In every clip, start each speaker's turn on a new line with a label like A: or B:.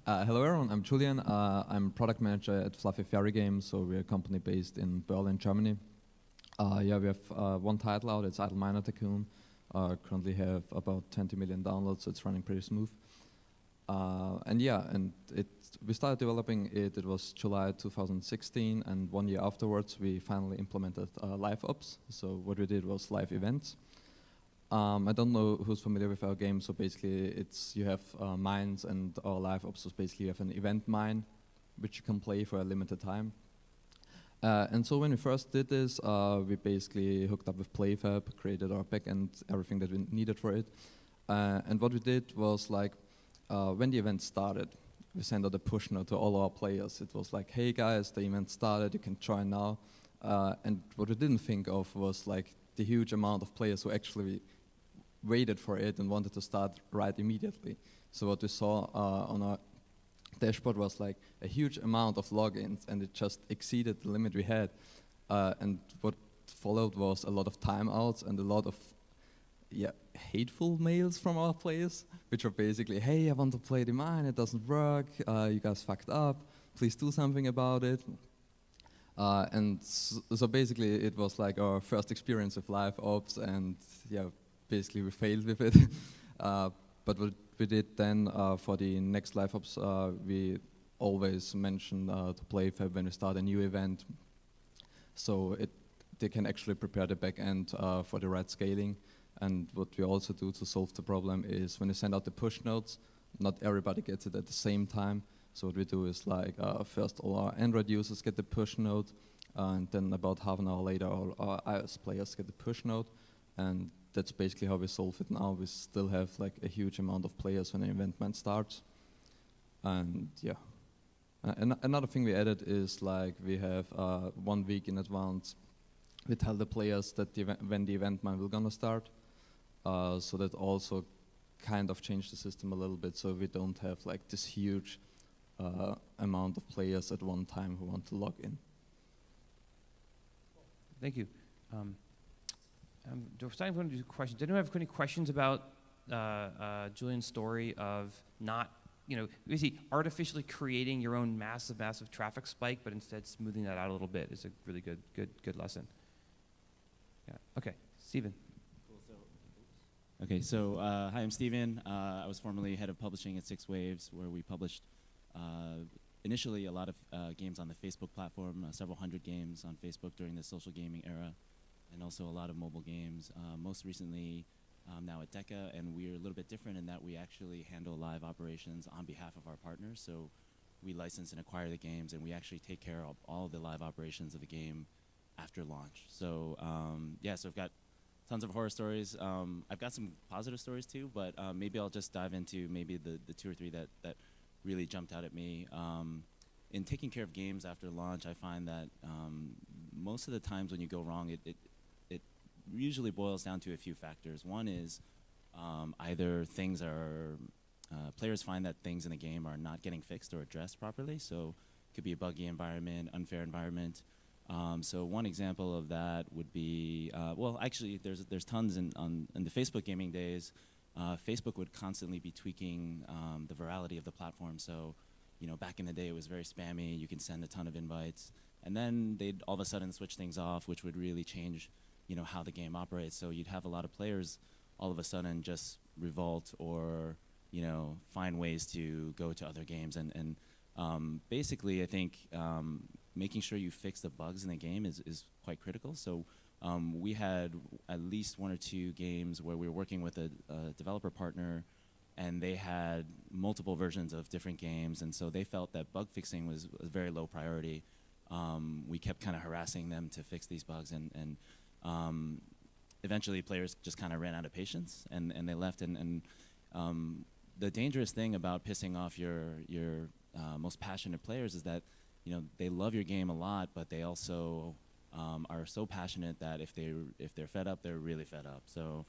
A: Hello everyone, I'm Julian. I'm product manager at Fluffy Fairy Games, so we're a company based in Berlin, Germany. Yeah, we have one title out, it's Idle Miner Tycoon. Currently have about 20 million downloads, so it's running pretty smooth. And yeah, we started developing it, it was July 2016, and 1 year afterwards we finally implemented LiveOps. So what we did was live events. I don't know who's familiar with our game, so basically you have mines, and our LiveOps is basically you have an event mine which you can play for a limited time. And so when we first did this, we basically hooked up with PlayFab, created our backend, everything that we needed for it. And what we did was like, when the event started, we sent out a push note to all our players. It was like, hey guys, the event started, you can join now. And what we didn't think of was like the huge amount of players who actually waited for it and wanted to start right immediately. So what we saw on our dashboard was like a huge amount of logins, and it just exceeded the limit we had. And what followed was a lot of timeouts and a lot of hateful mails from our players, which were basically, hey, I want to play the mine, it doesn't work, you guys fucked up, please do something about it. And so basically it was like our first experience with LiveOps, and yeah, basically we failed with it. But what we did then for the next LiveOps, we always mention to PlayFab when we start a new event, so they can actually prepare the back end for the right scaling. And what we also do to solve the problem is when you send out the push notes, not everybody gets it at the same time. So what we do is like first all our Android users get the push note, and then about half an hour later all our iOS players get the push note. And that's basically how we solve it now. We still have like a huge amount of players when an event man starts. And yeah. Another thing we added is like we have 1 week in advance, we tell the players that when the event man will gonna start. So that also kind of changed the system a little bit, so we don't have like this huge amount of players at one time who want to log in.
B: Thank you. We're starting to do questions. Did anyone have any questions about Julian's story of not, basically artificially creating your own massive traffic spike, but instead smoothing that out a little bit is a really good lesson. Yeah. Okay, Steven.
C: Okay, so hi, I'm Steven. I was formerly head of publishing at 6 Waves, where we published initially a lot of games on the Facebook platform, several hundred games on Facebook during the social gaming era, and also a lot of mobile games. Most recently, now at DECA, and we're a little bit different in that we actually handle live operations on behalf of our partners. So we license and acquire the games, and we actually take care of all the live operations of the game after launch. So yeah, so I've got tons of horror stories. I've got some positive stories too, but maybe I'll just dive into maybe the 2 or 3 that really jumped out at me. In taking care of games after launch, I find that most of the times when you go wrong, it usually boils down to a few factors. One is either things are, players find that things in the game are not getting fixed or addressed properly, so it could be a buggy environment, unfair environment. So one example of that would be, well, actually, there's tons in the Facebook gaming days. Facebook would constantly be tweaking the virality of the platform. So, back in the day, it was very spammy. You can send a ton of invites, and then they'd all of a sudden switch things off, which would really change, how the game operates. So you'd have a lot of players all of a sudden just revolt or, find ways to go to other games. And basically, I think making sure you fix the bugs in the game is quite critical. So we had at least 1 or 2 games where we were working with a developer partner, and they had multiple versions of different games, and so they felt that bug fixing was a very low priority. We kept kind of harassing them to fix these bugs, and eventually players just kind of ran out of patience, and they left. And the dangerous thing about pissing off your most passionate players is that they love your game a lot, but they also are so passionate that if they're fed up, they're really fed up. So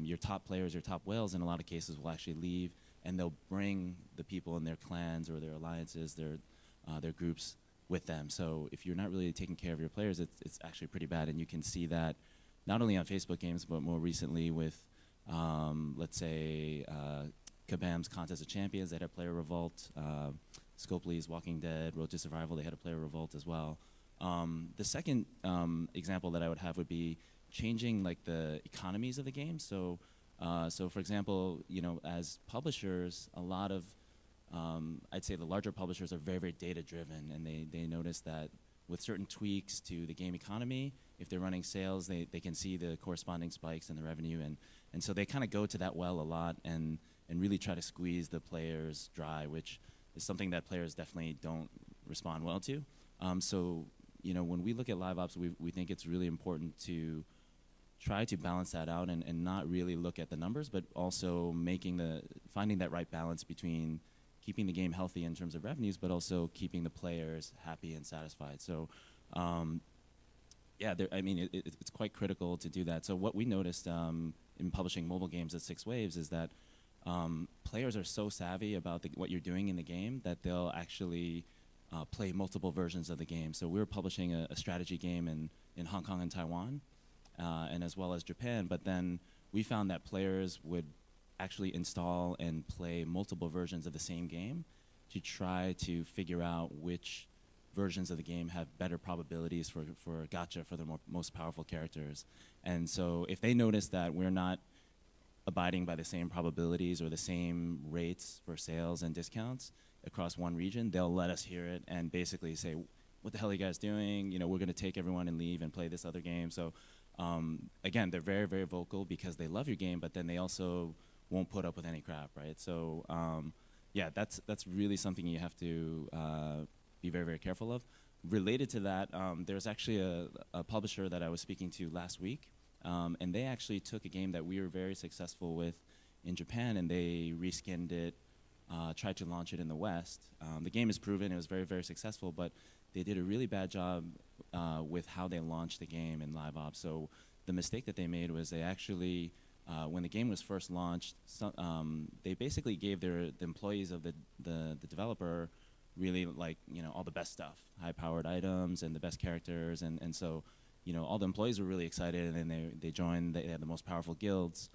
C: your top players, your top whales, in a lot of cases will actually leave, and they'll bring the people in their clans or their alliances, their groups with them. So if you're not really taking care of your players, it's actually pretty bad. And you can see that not only on Facebook games, but more recently with, let's say, Kabam's Contest of Champions, they had a player revolt. Scopely's Walking Dead, Road to Survival, they had a player revolt as well. The second example that I would have would be changing like the economies of the game. So for example, as publishers, a lot of, I'd say the larger publishers are very, very data driven, and they notice that with certain tweaks to the game economy, if they're running sales, they can see the corresponding spikes in the revenue, and so they kind of go to that well a lot and really try to squeeze the players dry, which is something that players definitely don't respond well to. So when we look at LiveOps, we think it's really important to try to balance that out and not really look at the numbers, but also finding that right balance between keeping the game healthy in terms of revenues, but also keeping the players happy and satisfied. So, yeah, it's quite critical to do that. So what we noticed in publishing mobile games at 6 Waves is that players are so savvy about what you're doing in the game that they'll actually play multiple versions of the game. So we were publishing a strategy game in Hong Kong and Taiwan, and as well as Japan, but then we found that players would actually install and play multiple versions of the same game to try to figure out which versions of the game have better probabilities for gacha, for the most powerful characters. And so if they notice that we're not abiding by the same probabilities or the same rates for sales and discounts across one region, they'll let us hear it and basically say, what the hell are you guys doing? We're going to take everyone and leave and play this other game. So again, they're very, very vocal because they love your game, but then they also won't put up with any crap, right? So yeah, that's really something you have to be very, very careful of. Related to that, there's actually a publisher that I was speaking to last week, and they actually took a game that we were very successful with in Japan, and they reskinned it, tried to launch it in the West. The game is proven, it was very, very successful, but they did a really bad job with how they launched the game in LiveOps. So the mistake that they made was they actually, when the game was first launched, they basically gave the employees of the developer really all the best stuff, high-powered items and the best characters, and so all the employees were really excited, and they joined. They had the most powerful guilds.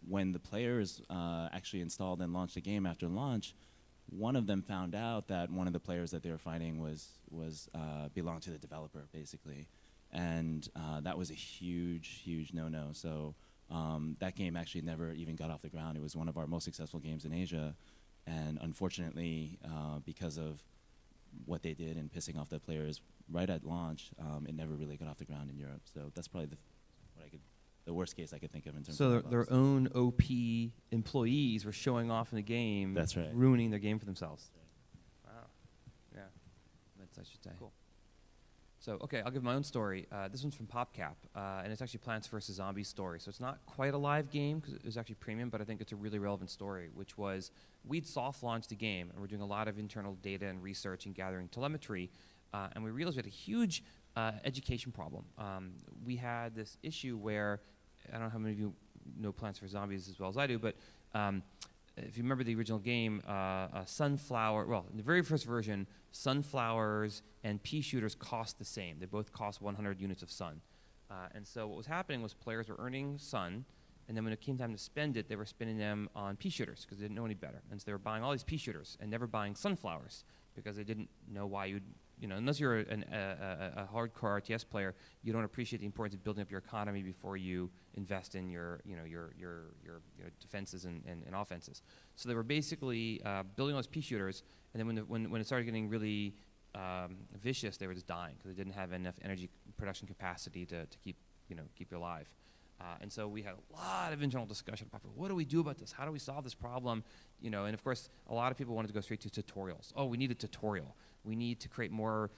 C: When the players actually installed and launched the game after launch, one of them found out that one of the players that they were fighting belonged to the developer, basically, and that was a huge no-no. So that game actually never even got off the ground. It was one of our most successful games in Asia, and unfortunately, because of what they did and pissing off the players right at launch, it never really got off the ground in Europe. So that's probably the worst case I could think of in terms
B: so
C: of
B: their own OP employees were showing off in the game.
C: That's right.
B: Ruining their game for themselves. Wow. Yeah. That's, I should say. Cool. So, okay, I'll give my own story. This one's from PopCap, and it's actually Plants vs. Zombies story. So it's not quite a live game because it was actually premium, but I think it's a really relevant story, which was we'd soft launched the game, and we're doing a lot of internal data and research and gathering telemetry, and we realized we had a huge education problem. We had this issue where, I don't know how many of you know Plants vs. Zombies as well as I do, but if you remember the original game, sunflower, well, in the very first version, sunflowers and pea shooters cost the same. They both cost 100 units of sun. And so what was happening was players were earning sun, and then when it came time to spend it, they were spending them on pea shooters because they didn't know any better. And so they were buying all these pea shooters and never buying sunflowers because they didn't know why you'd, unless you're a hardcore RTS player, you don't appreciate the importance of building up your economy before you invest in your defenses and offenses. So they were basically building all these pea shooters, and then when it started getting really vicious, they were just dying because they didn't have enough energy production capacity to keep you alive. And so we had a lot of internal discussion about what do we do about this? How do we solve this problem? And of course, a lot of people wanted to go straight to tutorials. Oh, we need a tutorial. We need to create more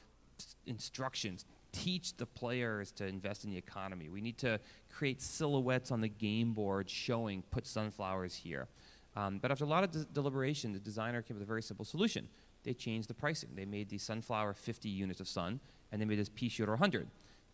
B: instructions, teach the players to invest in the economy. We need to create silhouettes on the game board showing, put sunflowers here. But after a lot of deliberation, the designer came with a very simple solution. They changed the pricing. They made the sunflower 50 units of sun, and they made this pea shooter 100.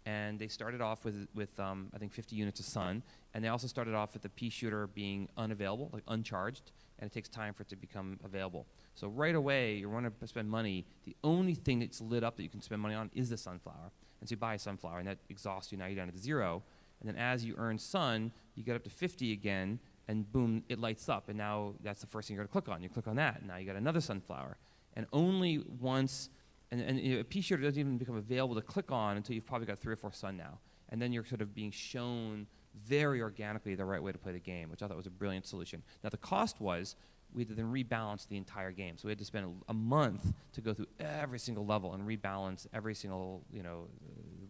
B: And they started off with I think 50 units of sun, and they also started off with the pea shooter being unavailable, like uncharged, and it takes time for it to become available. So right away, you want to spend money. The only thing that's lit up that you can spend money on is the sunflower. And so you buy a sunflower, and that exhausts you. Now you're down to 0. And then as you earn sun, you get up to 50 again, and boom, it lights up, and now that's the first thing you're going to click on. You click on that, and now you got another sunflower. And only once, and you know, a pea shooter doesn't even become available to click on until you've probably got 3 or 4 sun now. And then you're sort of being shown very organically the right way to play the game, which I thought was a brilliant solution. Now the cost was, we had to then rebalance the entire game. So we had to spend a month to go through every single level and rebalance every single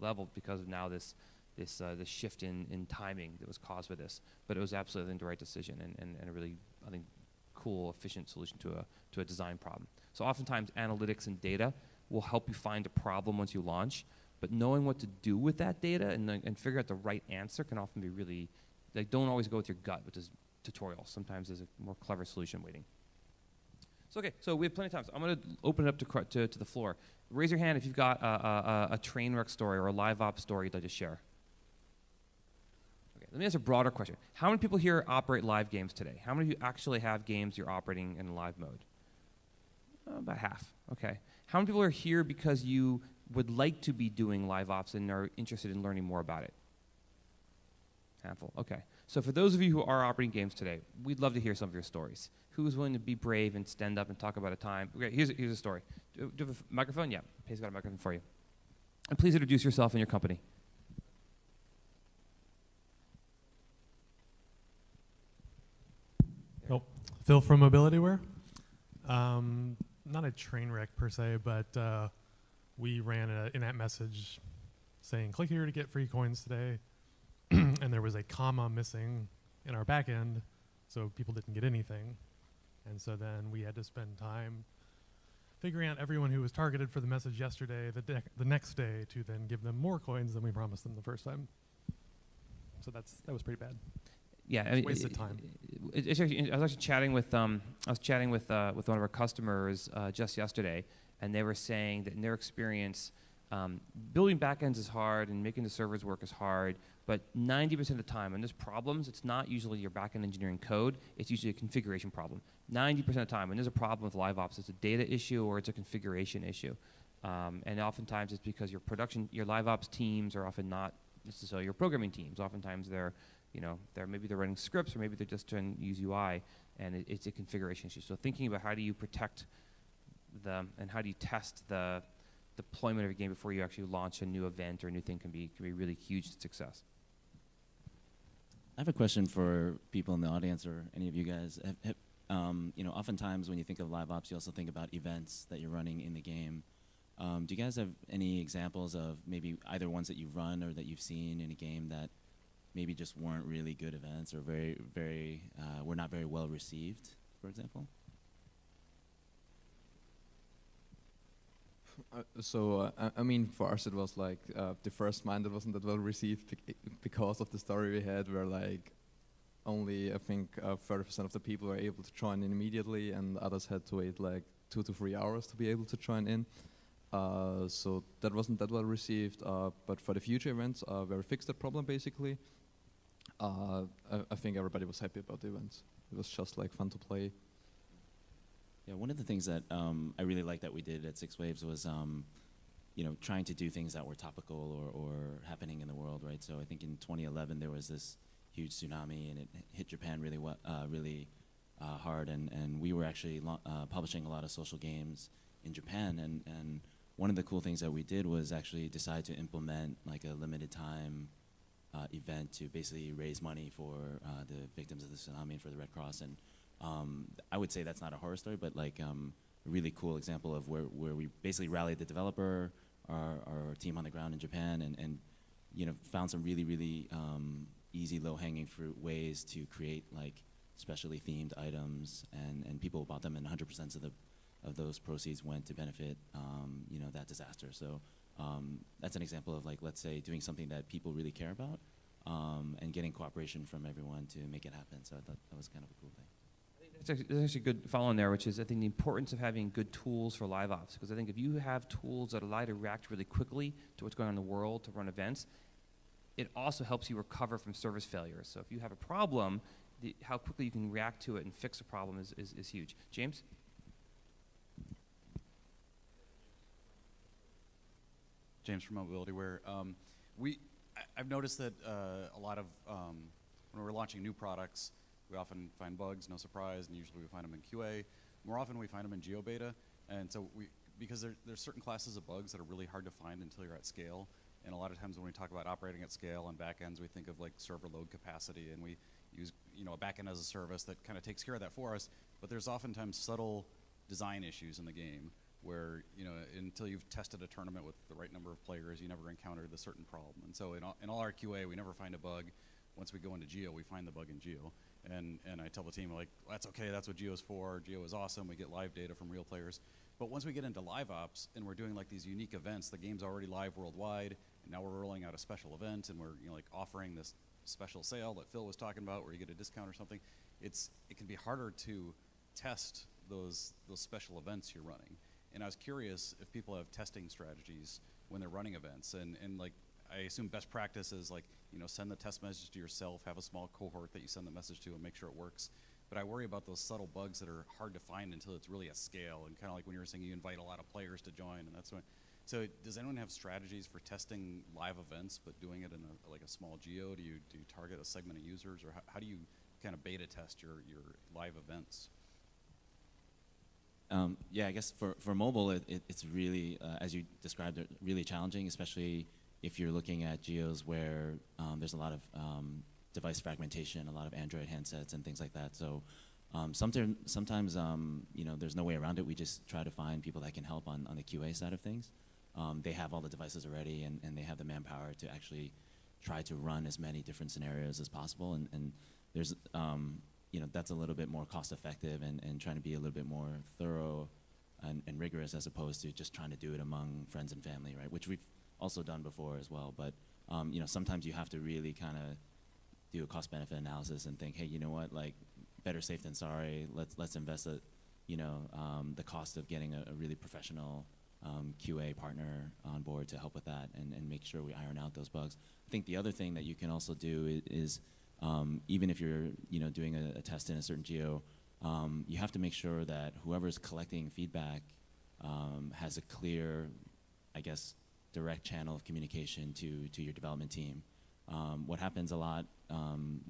B: level because of now this shift in timing that was caused by this. But it was absolutely the right decision and a really, I think, cool, efficient solution to a design problem. So oftentimes analytics and data will help you find a problem once you launch, but knowing what to do with that data and figure out the right answer can often be really, like, don't always go with your gut, which is tutorials. Sometimes there's a more clever solution waiting. So okay, so we have plenty of time. So I'm going to open it up to the floor. Raise your hand if you've got a train wreck story or a LiveOps story you'd like to share. Okay, let me ask a broader question. How many people here operate live games today? How many of you actually have games you're operating in live mode? About half. Okay. How many people are here because you would like to be doing LiveOps and are interested in learning more about it? Handful. Okay. So for those of you who are operating games today, we'd love to hear some of your stories. Who's willing to be brave and stand up and talk about a time? Okay, here's a story. Do you have a microphone? Yeah, Pai's got a microphone for you. And please introduce yourself and your company.
D: Oh, Phil from MobilityWare. Not a train wreck per se, but we ran an in-app message saying, click here to get free coins today. And there was a comma missing in our back end, so people didn't get anything. And so then we had to spend time figuring out everyone who was targeted for the message yesterday, the next day, to then give them more coins than we promised them the first time. So that was pretty bad.
B: Yeah, I mean,
D: wasted time.
B: I was actually chatting with one of our customers just yesterday, and they were saying that in their experience, building backends is hard and making the servers work is hard, but 90% of the time when there's problems, it's not usually your backend engineering code, it's usually a configuration problem. 90% of the time when there's a problem with LiveOps, it's a data issue or it's a configuration issue. And oftentimes it's because your LiveOps teams are often not necessarily your programming teams. Oftentimes maybe they're running scripts or maybe they're just trying to use UI, and it's a configuration issue. So thinking about how do you protect them and how do you test the deployment of a game before you actually launch a new event or a new thing can be really huge success.
C: I have a question for people in the audience or any of you guys. Oftentimes when you think of LiveOps, you also think about events that you're running in the game. Do you guys have any examples of maybe either ones that you've run or that you've seen in a game that maybe just weren't really good events or were not very well received, for example?
A: I mean, for us it was like the first mine that wasn't that well received because of the story we had, where like only I think 30% of the people were able to join in immediately, and others had to wait like 2 to 3 hours to be able to join in. So that wasn't that well received. But for the future events, where we fixed that problem basically, I think everybody was happy about the events. It was just like fun to play.
C: Yeah, one of the things that I really liked that we did at 6 Waves was, trying to do things that were topical or happening in the world, right? So I think in 2011 there was this huge tsunami and it hit Japan really hard, and we were actually publishing a lot of social games in Japan, and one of the cool things that we did was actually decide to implement like a limited time event to basically raise money for the victims of the tsunami and for the Red Cross. And I would say that's not a horror story, but like a really cool example of where we basically rallied the developer, our team on the ground in Japan, and found some really easy, low-hanging fruit ways to create like specially themed items, and people bought them, and 100% of those proceeds went to benefit that disaster. So that's an example of, like, let's say doing something that people really care about, and getting cooperation from everyone to make it happen. So I thought that was kind of a cool thing.
B: There's actually a good follow-on there, which is I think the importance of having good tools for LiveOps, because I think if you have tools that allow you to react really quickly to what's going on in the world, to run events, it also helps you recover from service failures. So if you have a problem, how quickly you can react to it and fix a problem is huge. James?
E: James from MobilityWare. I've noticed that a lot of when we're launching new products, We often find bugs, no surprise, and usually we find them in QA. More often we find them in geo-beta, and so because there's certain classes of bugs that are really hard to find until you're at scale, and a lot of times when we talk about operating at scale on backends, we think of like server load capacity, and we use a backend as a service that kind of takes care of that for us, but there's oftentimes subtle design issues in the game where until you've tested a tournament with the right number of players, you never encountered the certain problem. And so in all our QA, we never find a bug. Once we go into Geo, we find the bug in Geo. And I tell the team, like, that's okay, that's what Geo's for. Geo is awesome, we get live data from real players. But once we get into LiveOps and we're doing like these unique events, the game's already live worldwide, and now we're rolling out a special event, and we're like offering this special sale that Phil was talking about where you get a discount or something. It can be harder to test those special events you're running. And I was curious if people have testing strategies when they're running events, and like I assume best practice is like send the test message to yourself, have a small cohort that you send the message to, and make sure it works. But I worry about those subtle bugs that are hard to find until it's really at scale, and kind of like when you were saying you invite a lot of players to join, and that's when. So does anyone have strategies for testing live events, but doing it in like a small geo? Do you target a segment of users, or how do you kind of beta test your live events?
C: Yeah, I guess for mobile, it's really, as you described it, really challenging, especially if you're looking at geos where there's a lot of device fragmentation, a lot of Android handsets and things like that. So sometimes there's no way around it. We just try to find people that can help on the QA side of things. They have all the devices already, and they have the manpower to actually try to run as many different scenarios as possible. And there's that's a little bit more cost effective and trying to be a little bit more thorough and rigorous, as opposed to just trying to do it among friends and family, right? Which we've also done before as well. But sometimes you have to really kind of do a cost benefit analysis and think, hey, you know what, like better safe than sorry. Let's invest the cost of getting a really professional QA partner on board to help with that and make sure we iron out those bugs. I think the other thing that you can also do is even if you're doing a test in a certain geo, you have to make sure that whoever's collecting feedback has a clear, I guess, direct channel of communication to your development team. What happens a lot,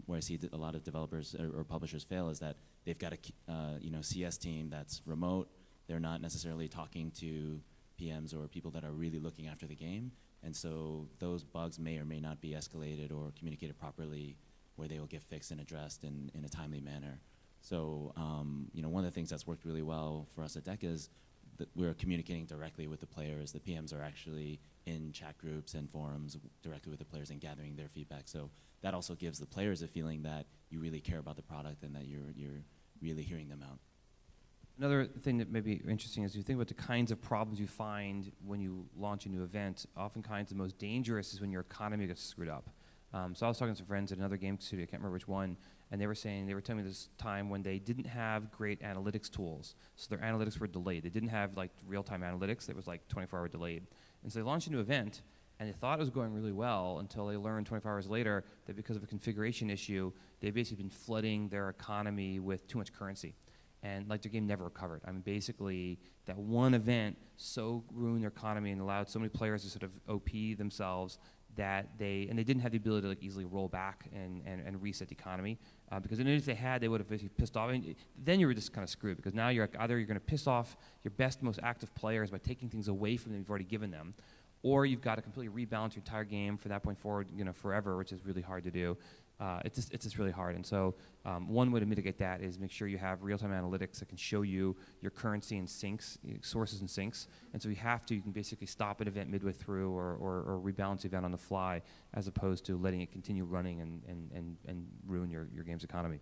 C: where I see a lot of developers or publishers fail, is that they've got a CS team that's remote. They're not necessarily talking to PMs or people that are really looking after the game, and so those bugs may or may not be escalated or communicated properly, where they will get fixed and addressed in a timely manner. So one of the things that's worked really well for us at DECA is that we're communicating directly with the players. The PMs are actually in chat groups and forums directly with the players and gathering their feedback. So that also gives the players a feeling that you really care about the product and that you're really hearing them out.
B: Another thing that may be interesting is you think about the kinds of problems you find when you launch a new event. Oftentimes the most dangerous is when your economy gets screwed up. So I was talking to some friends at another game studio, I can't remember which one, and they were telling me this time when they didn't have great analytics tools. So their analytics were delayed. They didn't have like real-time analytics. It was like 24-hour delayed. And so they launched a new event, and they thought it was going really well until they learned 24 hours later that because of a configuration issue, they've basically been flooding their economy with too much currency. And like their game never recovered. I mean, basically, that one event so ruined their economy and allowed so many players to sort of OP themselves that they didn't have the ability to like easily roll back and reset the economy, because if they had, they would have basically pissed off. And then you were just kind of screwed, because now you're either you're going to piss off your best, most active players by taking things away from them you've already given them, or you've got to completely rebalance your entire game from that point forward, forever, which is really hard to do. It's just really hard. And so one way to mitigate that is make sure you have real-time analytics that can show you your currency and sinks, sources and sinks. And so you can basically stop an event midway through or rebalance the event on the fly, as opposed to letting it continue running and ruin your game's economy.